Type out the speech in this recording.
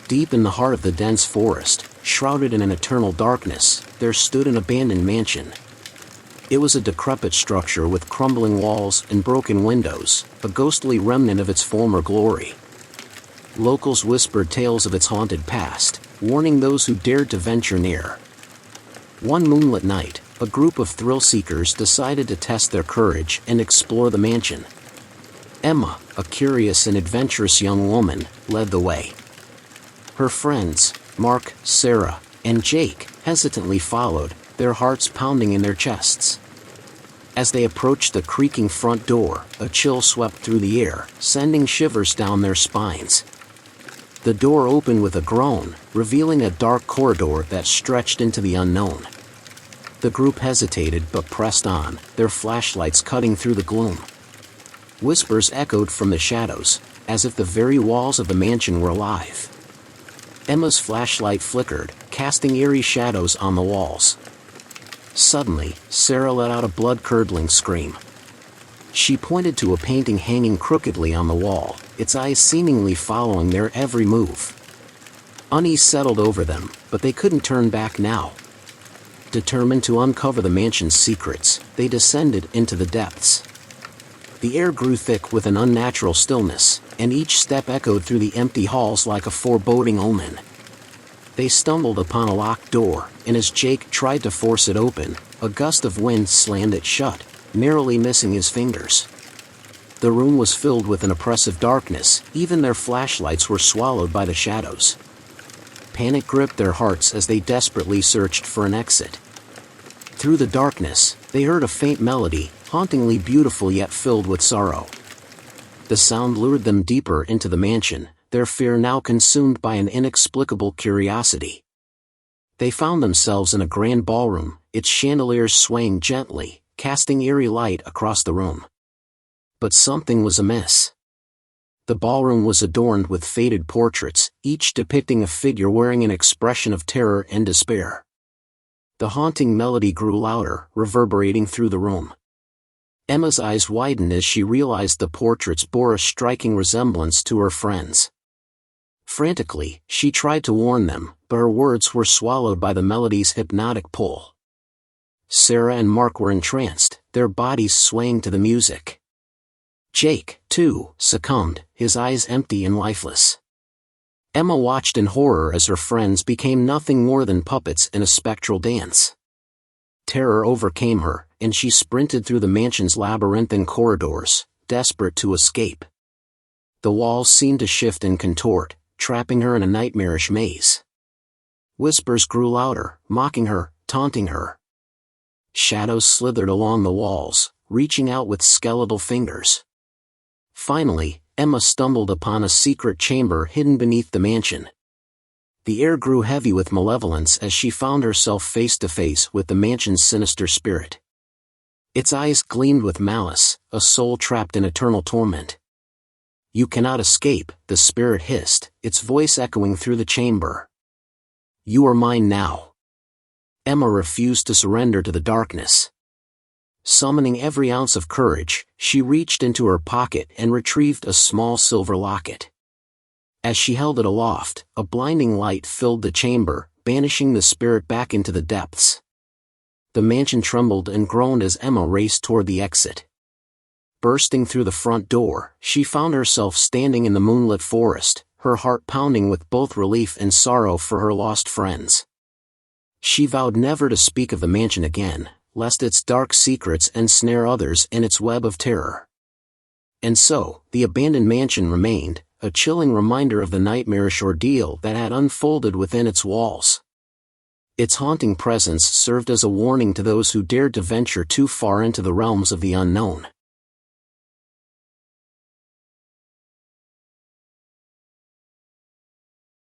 Deep in the heart of the dense forest, shrouded in an eternal darkness, there stood an abandoned mansion. It was a decrepit structure with crumbling walls and broken windows, a ghostly remnant of its former glory. Locals whispered tales of its haunted past, warning those who dared to venture near. One moonlit night, a group of thrill-seekers decided to test their courage and explore the mansion. Emma, a curious and adventurous young woman, led the way. Her friends, Mark, Sarah, and Jake, hesitantly followed, their hearts pounding in their chests. As they approached the creaking front door, a chill swept through the air, sending shivers down their spines. The door opened with a groan, revealing a dark corridor that stretched into the unknown. The group hesitated but pressed on, their flashlights cutting through the gloom. Whispers echoed from the shadows, as if the very walls of the mansion were alive. Emma's flashlight flickered, casting eerie shadows on the walls. Suddenly, Sarah let out a blood-curdling scream. She pointed to a painting hanging crookedly on the wall, its eyes seemingly following their every move. Unease settled over them, but they couldn't turn back now. Determined to uncover the mansion's secrets, they descended into the depths. The air grew thick with an unnatural stillness, and each step echoed through the empty halls like a foreboding omen. They stumbled upon a locked door, and as Jake tried to force it open, a gust of wind slammed it shut, narrowly missing his fingers. The room was filled with an oppressive darkness, even their flashlights were swallowed by the shadows. Panic gripped their hearts as they desperately searched for an exit. Through the darkness, they heard a faint melody, hauntingly beautiful yet filled with sorrow. The sound lured them deeper into the mansion, their fear now consumed by an inexplicable curiosity. They found themselves in a grand ballroom, its chandeliers swaying gently, casting eerie light across the room. But something was amiss. The ballroom was adorned with faded portraits, each depicting a figure wearing an expression of terror and despair. The haunting melody grew louder, reverberating through the room. Emma's eyes widened as she realized the portraits bore a striking resemblance to her friends. Frantically, she tried to warn them, but her words were swallowed by the melody's hypnotic pull. Sarah and Mark were entranced, their bodies swaying to the music. Jake, too, succumbed, his eyes empty and lifeless. Emma watched in horror as her friends became nothing more than puppets in a spectral dance. Terror overcame her, and she sprinted through the mansion's labyrinthine corridors, desperate to escape. The walls seemed to shift and contort, trapping her in a nightmarish maze. Whispers grew louder, mocking her, taunting her. Shadows slithered along the walls, reaching out with skeletal fingers. Finally, Emma stumbled upon a secret chamber hidden beneath the mansion. The air grew heavy with malevolence as she found herself face to face with the mansion's sinister spirit. Its eyes gleamed with malice, a soul trapped in eternal torment. "You cannot escape," the spirit hissed, its voice echoing through the chamber. "You are mine now." Emma refused to surrender to the darkness. Summoning every ounce of courage, she reached into her pocket and retrieved a small silver locket. As she held it aloft, a blinding light filled the chamber, banishing the spirit back into the depths. The mansion trembled and groaned as Emma raced toward the exit. Bursting through the front door, she found herself standing in the moonlit forest, her heart pounding with both relief and sorrow for her lost friends. She vowed never to speak of the mansion again, lest its dark secrets ensnare others in its web of terror. And so, the abandoned mansion remained, a chilling reminder of the nightmarish ordeal that had unfolded within its walls. Its haunting presence served as a warning to those who dared to venture too far into the realms of the unknown.